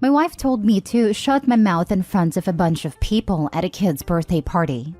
My wife told me to shut my mouth in front of a bunch of people at a kid's birthday party.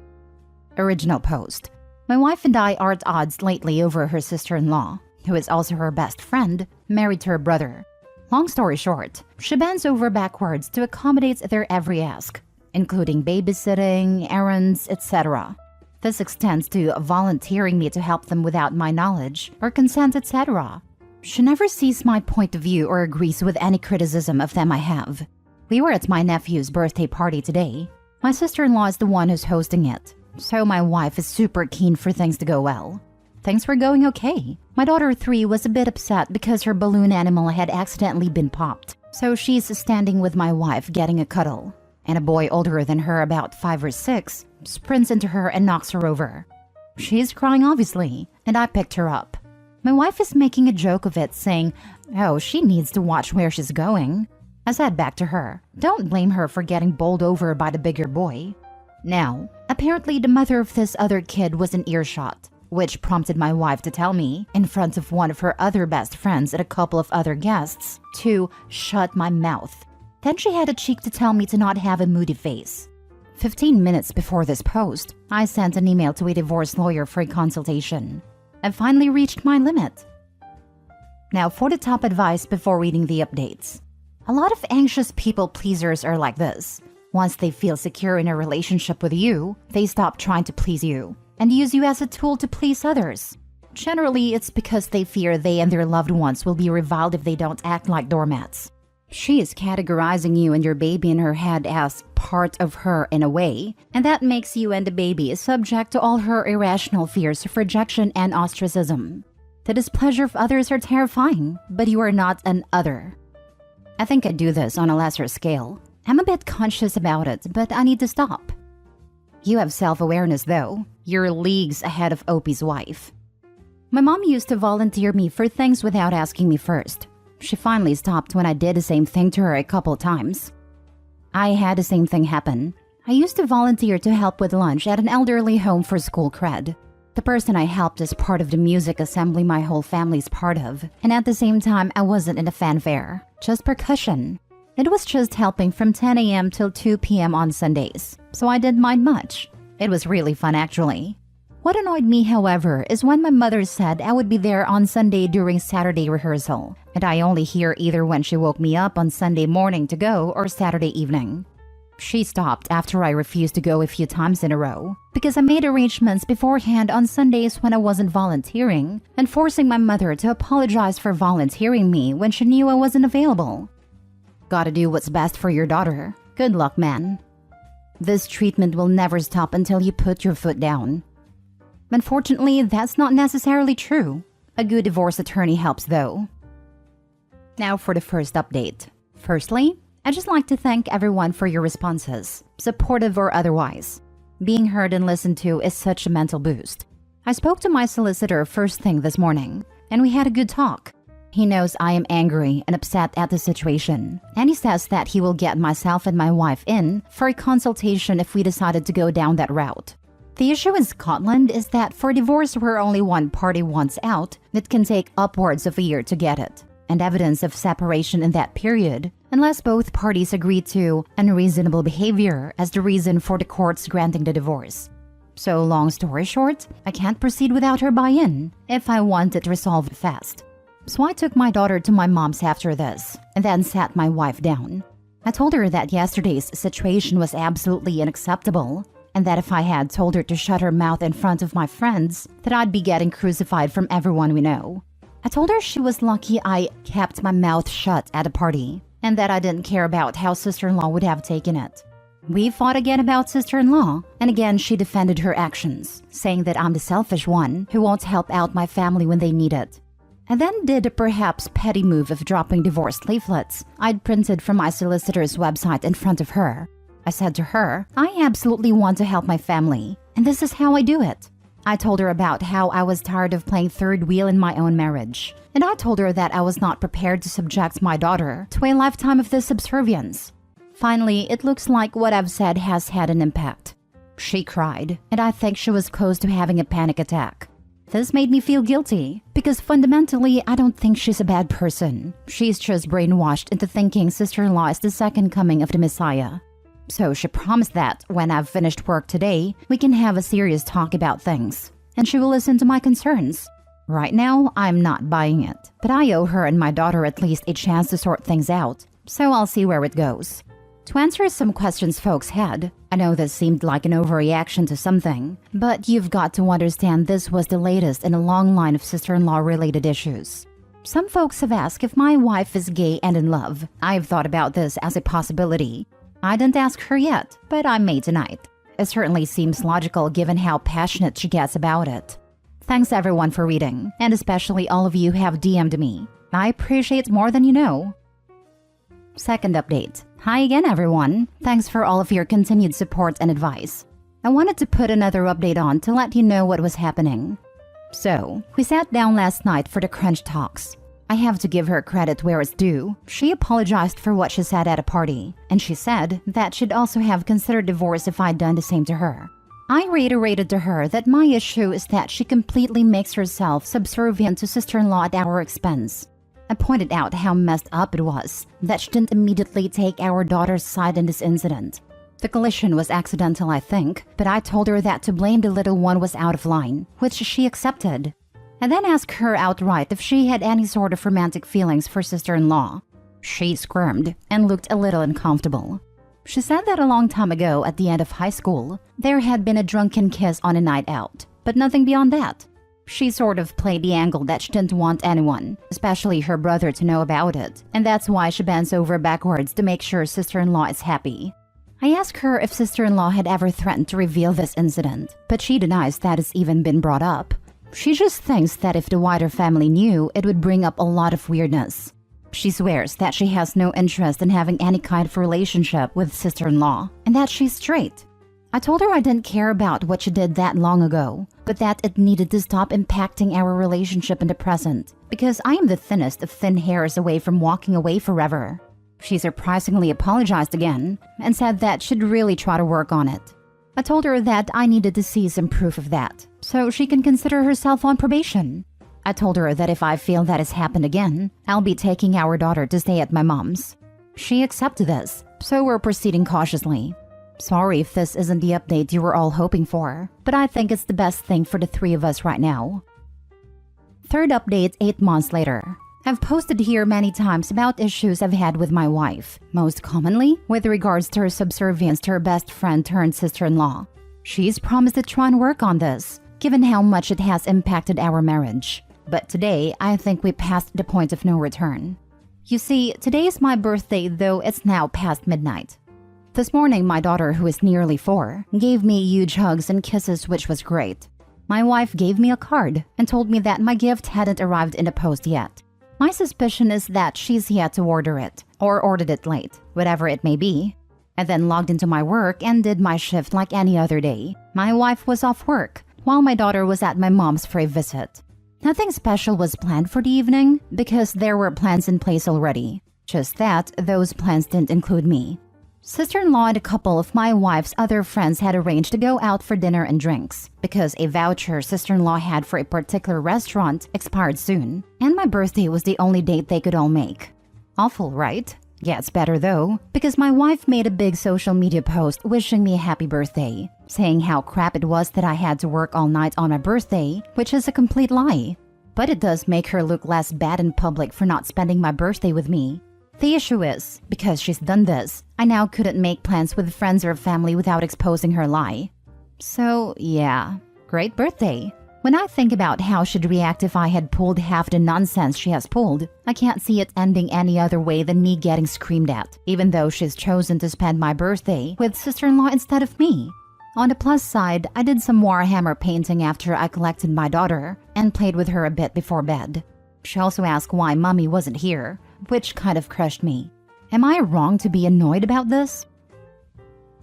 Original post. My wife and I are at odds lately over her sister-in-law, who is also her best friend, married to her brother. Long story short, she bends over backwards to accommodate their every ask, including babysitting, errands, etc. This extends to volunteering me to help them without my knowledge or consent, etc. She never sees my point of view or agrees with any criticism of them I have. We were at my nephew's birthday party today. My sister-in-law is the one who's hosting it, so my wife is super keen for things to go well. Things were going okay. My daughter 3 was a bit upset because her balloon animal had accidentally been popped, so she's standing with my wife getting a cuddle. And a boy older than her, about 5 or 6, sprints into her and knocks her over. She's crying obviously, and I picked her up. My wife is making a joke of it, saying, "Oh, she needs to watch where she's going." I said back to her, "Don't blame her for getting bowled over by the bigger boy." Now, apparently the mother of this other kid was in earshot, which prompted my wife to tell me, in front of one of her other best friends and a couple of other guests, to shut my mouth. Then she had a cheek to tell me to not have a moody face. 15 minutes before this post, I sent an email to a divorce lawyer for a consultation. I finally reached my limit. Now for the top advice before reading the updates. A lot of anxious people pleasers are like this. Once they feel secure in a relationship with you, they stop trying to please you and use you as a tool to please others. Generally, it's because they fear they and their loved ones will be reviled if they don't act like doormats. She is categorizing you and your baby in her head as part of her in a way, and that makes you and the baby subject to all her irrational fears of rejection and ostracism. The displeasure of others are terrifying, but you are not an other. I think I do this on a lesser scale. I'm a bit conscious about it, but I need to stop. You have self-awareness though. You're leagues ahead of Opie's wife. My mom used to volunteer me for things without asking me first. She finally stopped when I did the same thing to her a couple times. I had the same thing happen. I used to volunteer to help with lunch at an elderly home for school cred. The person I helped is part of the music assembly my whole family's part of, and at the same time I wasn't in a fanfare, just percussion. It was just helping from 10 a.m. till 2 p.m. on Sundays, so I didn't mind much. It was really fun actually. What annoyed me, however, is when my mother said I would be there on Sunday during Saturday rehearsal, and I only hear either when she woke me up on Sunday morning to go or Saturday evening. She stopped after I refused to go a few times in a row, because I made arrangements beforehand on Sundays when I wasn't volunteering, and forcing my mother to apologize for volunteering me when she knew I wasn't available. Gotta do what's best for your daughter. Good luck, man. This treatment will never stop until you put your foot down. Unfortunately, that's not necessarily true. A good divorce attorney helps though. Now for the first update. Firstly, I'd just like to thank everyone for your responses, supportive or otherwise. Being heard and listened to is such a mental boost. I spoke to my solicitor first thing this morning, and we had a good talk. He knows I am angry and upset at the situation, and he says that he will get myself and my wife in for a consultation if we decided to go down that route. The issue in Scotland is that for divorce where only one party wants out, it can take upwards of a year to get it, and evidence of separation in that period, unless both parties agree to unreasonable behavior as the reason for the courts granting the divorce. So long story short, I can't proceed without her buy-in if I want it resolved fast. So I took my daughter to my mom's after this, and then sat my wife down. I told her that yesterday's situation was absolutely unacceptable, and that if I had told her to shut her mouth in front of my friends, that I'd be getting crucified from everyone we know. I told her she was lucky I kept my mouth shut at a party, and that I didn't care about how sister-in-law would have taken it. We fought again about sister-in-law, and again she defended her actions, saying that I'm the selfish one who won't help out my family when they need it. I then did a perhaps petty move of dropping divorce leaflets I'd printed from my solicitor's website in front of her. I said to her, I absolutely want to help my family, and this is how I do it. I told her about how I was tired of playing third wheel in my own marriage, and I told her that I was not prepared to subject my daughter to a lifetime of this subservience. Finally, it looks like what I've said has had an impact. She cried, and I think she was close to having a panic attack. This made me feel guilty because fundamentally, I don't think she's a bad person. She's just brainwashed into thinking sister-in-law is the second coming of the Messiah. So she promised that when I've finished work today, we can have a serious talk about things, and she will listen to my concerns. Right now, I'm not buying it, but I owe her and my daughter at least a chance to sort things out, so I'll see where it goes. To answer some questions folks had, I know this seemed like an overreaction to something, but you've got to understand this was the latest in a long line of sister-in-law related issues. Some folks have asked if my wife is gay and in love. I've thought about this as a possibility. I didn't ask her yet, but I may tonight. It certainly seems logical given how passionate she gets about it. Thanks everyone for reading, and especially all of you who have DM'd me. I appreciate it more than you know. Second update. Hi again everyone. Thanks for all of your continued support and advice. I wanted to put another update on to let you know what was happening. So, we sat down last night for the crunch talks. I have to give her credit where it's due. She apologized for what she said at a party, and she said that she'd also have considered divorce if I'd done the same to her. I reiterated to her that my issue is that she completely makes herself subservient to sister-in-law at our expense. I pointed out how messed up it was that she didn't immediately take our daughter's side in this incident. The collision was accidental, I think, but I told her that to blame the little one was out of line, which she accepted. I then asked her outright if she had any sort of romantic feelings for sister-in-law. She squirmed and looked a little uncomfortable. She said that a long time ago at the end of high school, there had been a drunken kiss on a night out, but nothing beyond that. She sort of played the angle that she didn't want anyone, especially her brother, to know about it, and that's why she bends over backwards to make sure sister-in-law is happy. I asked her if sister-in-law had ever threatened to reveal this incident, but she denies that it's even been brought up. She just thinks that if the wider family knew, it would bring up a lot of weirdness. She swears that she has no interest in having any kind of relationship with sister-in-law, and that she's straight. I told her I didn't care about what she did that long ago, but that it needed to stop impacting our relationship in the present, because I am the thinnest of thin hairs away from walking away forever. She surprisingly apologized again, and said that she'd really try to work on it. I told her that I needed to see some proof of that, so she can consider herself on probation. I told her that if I feel that has happened again, I'll be taking our daughter to stay at my mom's. She accepted this, so we're proceeding cautiously. Sorry if this isn't the update you were all hoping for, but I think it's the best thing for the three of us right now. Third update 8 months later. I've posted here many times about issues I've had with my wife, most commonly with regards to her subservience to her best friend turned sister-in-law. She's promised to try and work on this, given how much it has impacted our marriage. But today, I think we passed the point of no return. You see, today is my birthday, though it's now past midnight. This morning, my daughter, who is nearly 4, gave me huge hugs and kisses, which was great. My wife gave me a card and told me that my gift hadn't arrived in the post yet. My suspicion is that she's yet to order it, or ordered it late, whatever it may be. I then logged into my work and did my shift like any other day. My wife was off work, while my daughter was at my mom's for a visit. Nothing special was planned for the evening, because there were plans in place already. Just that, those plans didn't include me. Sister-in-law and a couple of my wife's other friends had arranged to go out for dinner and drinks, because a voucher sister-in-law had for a particular restaurant expired soon, and my birthday was the only date they could all make. Awful, right? Gets better though, because my wife made a big social media post wishing me a happy birthday, saying how crap it was that I had to work all night on my birthday, which is a complete lie. But it does make her look less bad in public for not spending my birthday with me. The issue is, because she's done this, I now couldn't make plans with friends or family without exposing her lie. So, yeah, great birthday. When I think about how she'd react if I had pulled half the nonsense she has pulled, I can't see it ending any other way than me getting screamed at, even though she's chosen to spend my birthday with sister-in-law instead of me. On the plus side, I did some Warhammer painting after I collected my daughter and played with her a bit before bed. She also asked why mommy wasn't here, which kind of crushed me. Am I wrong to be annoyed about this?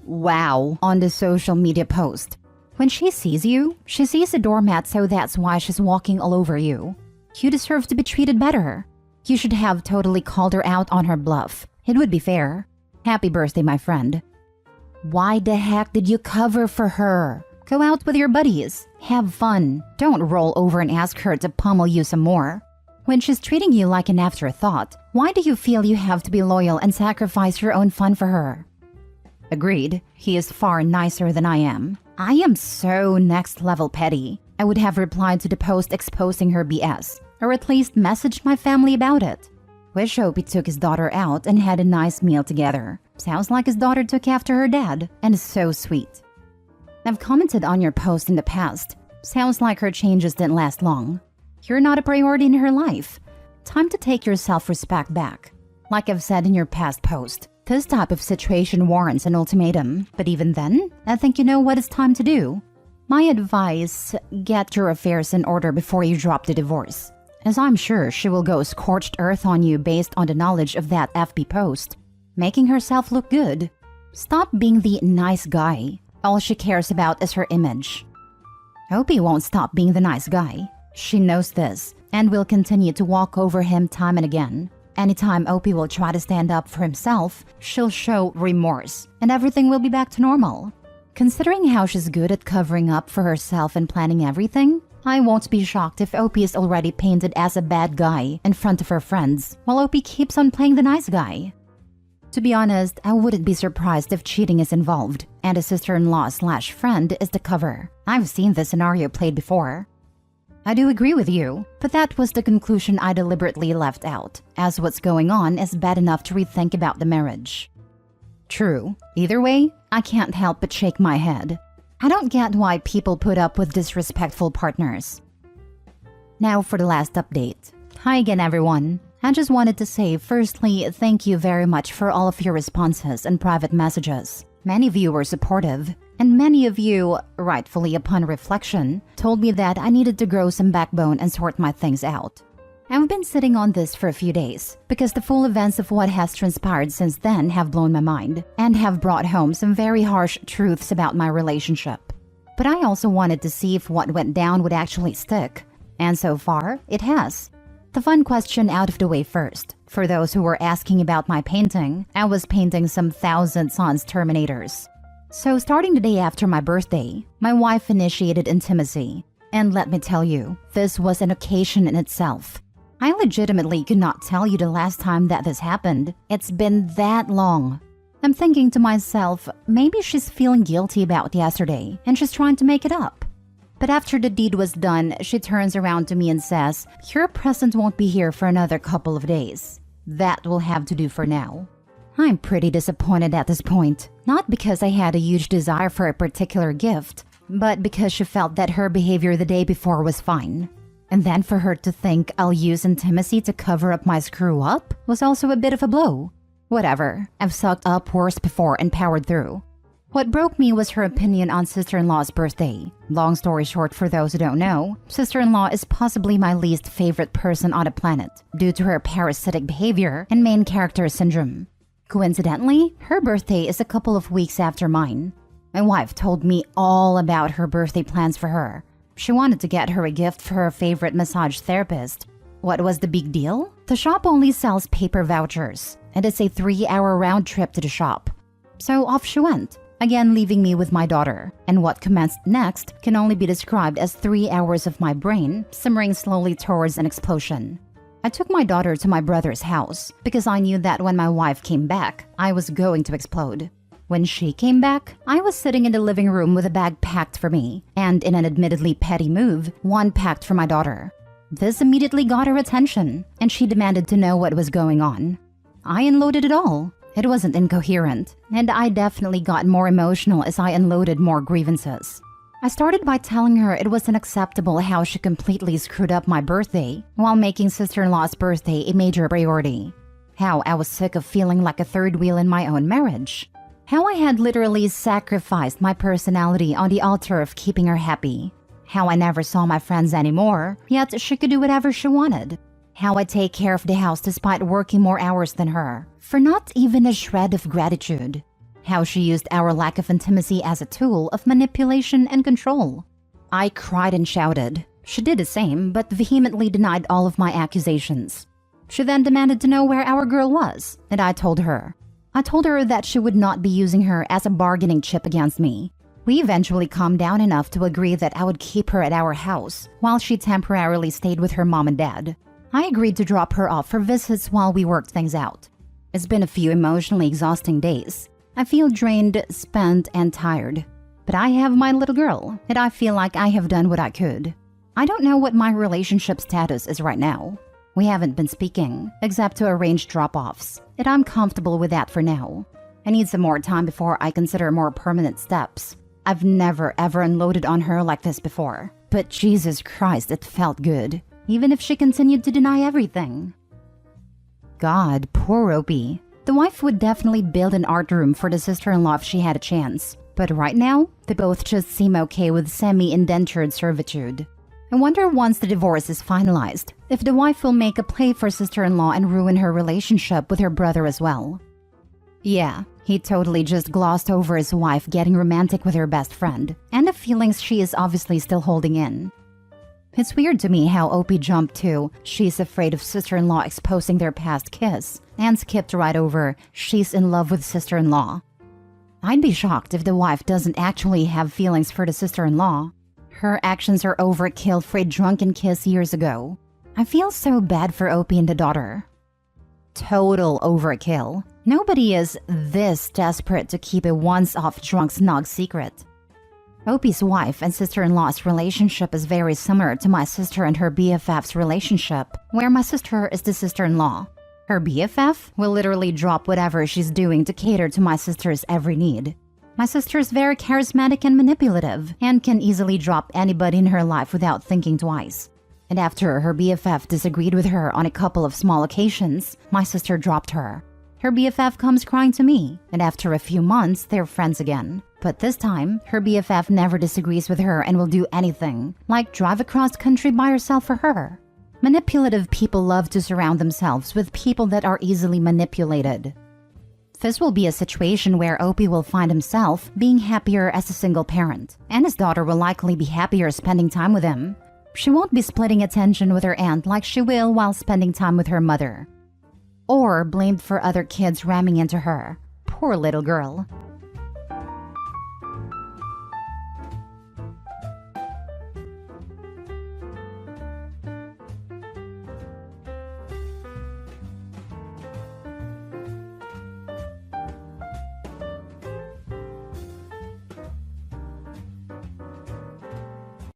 Wow, on the social media post. When she sees you, she sees a doormat, so that's why she's walking all over you. You deserve to be treated better. You should have totally called her out on her bluff. It would be fair. Happy birthday, my friend. Why the heck did you cover for her? Go out with your buddies. Have fun. Don't roll over and ask her to pummel you some more. When she's treating you like an afterthought, why do you feel you have to be loyal and sacrifice your own fun for her? Agreed. He is far nicer than I am. I am so next level petty. I would have replied to the post exposing her BS, or at least messaged my family about it. Wish Opie took his daughter out and had a nice meal together. Sounds like his daughter took after her dad, and is so sweet. I've commented on your post in the past. Sounds like her changes didn't last long. You're not a priority in her life. Time to take your self-respect back. Like I've said in your past post, this type of situation warrants an ultimatum, but even then, I think you know what it's time to do. My advice, get your affairs in order before you drop the divorce, as I'm sure she will go scorched earth on you based on the knowledge of that FB post, making herself look good. Stop being the nice guy. All she cares about is her image. Opie won't stop being the nice guy. She knows this and will continue to walk over him time and again. Anytime Opie will try to stand up for himself, she'll show remorse and everything will be back to normal. Considering how she's good at covering up for herself and planning everything, I won't be shocked if Opie is already painted as a bad guy in front of her friends, while Opie keeps on playing the nice guy. To be honest, I wouldn't be surprised if cheating is involved, and a sister-in-law/friend is the cover. I've seen this scenario played before. I do agree with you, but that was the conclusion I deliberately left out, as what's going on is bad enough to rethink about the marriage. True. Either way, I can't help but shake my head. I don't get why people put up with disrespectful partners. Now for the last update. Hi again, everyone. I just wanted to say, firstly, thank you very much for all of your responses and private messages. Many of you were supportive, and many of you, rightfully upon reflection, told me that I needed to grow some backbone and sort my things out. I've been sitting on this for a few days because the full events of what has transpired since then have blown my mind and have brought home some very harsh truths about my relationship. But I also wanted to see if what went down would actually stick, and so far, it has. The fun question out of the way first. For those who were asking about my painting, I was painting some Thousand Sons Terminators. So starting the day after my birthday, my wife initiated intimacy. And let me tell you, this was an occasion in itself. I legitimately could not tell you the last time that this happened. It's been that long. I'm thinking to myself, maybe she's feeling guilty about yesterday and she's trying to make it up. But after the deed was done, she turns around to me and says, "Your present won't be here for another couple of days. That will have to do for now." I'm pretty disappointed at this point, not because I had a huge desire for a particular gift, but because she felt that her behavior the day before was fine. And then for her to think I'll use intimacy to cover up my screw-up was also a bit of a blow. Whatever, I've sucked up worse before and powered through. What broke me was her opinion on sister-in-law's birthday. Long story short, for those who don't know, sister-in-law is possibly my least favorite person on the planet due to her parasitic behavior and main character syndrome. Coincidentally, her birthday is a couple of weeks after mine. My wife told me all about her birthday plans for her. She wanted to get her a gift for her favorite massage therapist. What was the big deal? The shop only sells paper vouchers, and it's a 3-hour round trip to the shop. So off she went, again leaving me with my daughter, and what commenced next can only be described as 3 hours of my brain simmering slowly towards an explosion. I took my daughter to my brother's house because I knew that when my wife came back, I was going to explode. When she came back, I was sitting in the living room with a bag packed for me, and in an admittedly petty move, one packed for my daughter. This immediately got her attention, and she demanded to know what was going on. I unloaded it all. It wasn't incoherent, and I definitely got more emotional as I unloaded more grievances. I started by telling her it was unacceptable how she completely screwed up my birthday while making sister-in-law's birthday a major priority. How I was sick of feeling like a third wheel in my own marriage. How I had literally sacrificed my personality on the altar of keeping her happy. How I never saw my friends anymore, yet she could do whatever she wanted. How I take care of the house despite working more hours than her, for not even a shred of gratitude. How she used our lack of intimacy as a tool of manipulation and control. I cried and shouted. She did the same, but vehemently denied all of my accusations. She then demanded to know where our girl was, and I told her. I told her that she would not be using her as a bargaining chip against me. We eventually calmed down enough to agree that I would keep her at our house while she temporarily stayed with her mom and dad. I agreed to drop her off for visits while we worked things out. It's been a few emotionally exhausting days. I feel drained, spent, and tired. But I have my little girl, and I feel like I have done what I could. I don't know what my relationship status is right now. We haven't been speaking, except to arrange drop-offs, and I'm comfortable with that for now. I need some more time before I consider more permanent steps. I've never ever unloaded on her like this before, but Jesus Christ, it felt good, even if she continued to deny everything. God, poor Opie. The wife would definitely build an art room for the sister-in-law if she had a chance, but right now, they both just seem okay with semi-indentured servitude. I wonder once the divorce is finalized, if the wife will make a play for sister-in-law and ruin her relationship with her brother as well. Yeah, he totally just glossed over his wife getting romantic with her best friend, and the feelings she is obviously still holding in. It's weird to me how Opie jumped to she's afraid of sister-in-law exposing their past kiss, and skipped right over she's in love with sister-in-law. I'd be shocked if the wife doesn't actually have feelings for the sister-in-law. Her actions are overkill for a drunken kiss years ago. I feel so bad for Opie and the daughter. Total overkill. Nobody is this desperate to keep a once-off drunk snog secret. Opie's wife and sister-in-law's relationship is very similar to my sister and her BFF's relationship, where my sister is the sister-in-law. Her BFF will literally drop whatever she's doing to cater to my sister's every need. My sister is very charismatic and manipulative, and can easily drop anybody in her life without thinking twice. And after her BFF disagreed with her on a couple of small occasions, my sister dropped her. Her BFF comes crying to me, and after a few months, they're friends again. But this time, her BFF never disagrees with her and will do anything, like drive across country by herself for her. Manipulative people love to surround themselves with people that are easily manipulated. This will be a situation where Opie will find himself being happier as a single parent, and his daughter will likely be happier spending time with him. She won't be splitting attention with her aunt like she will while spending time with her mother. Or blamed for other kids ramming into her. Poor little girl.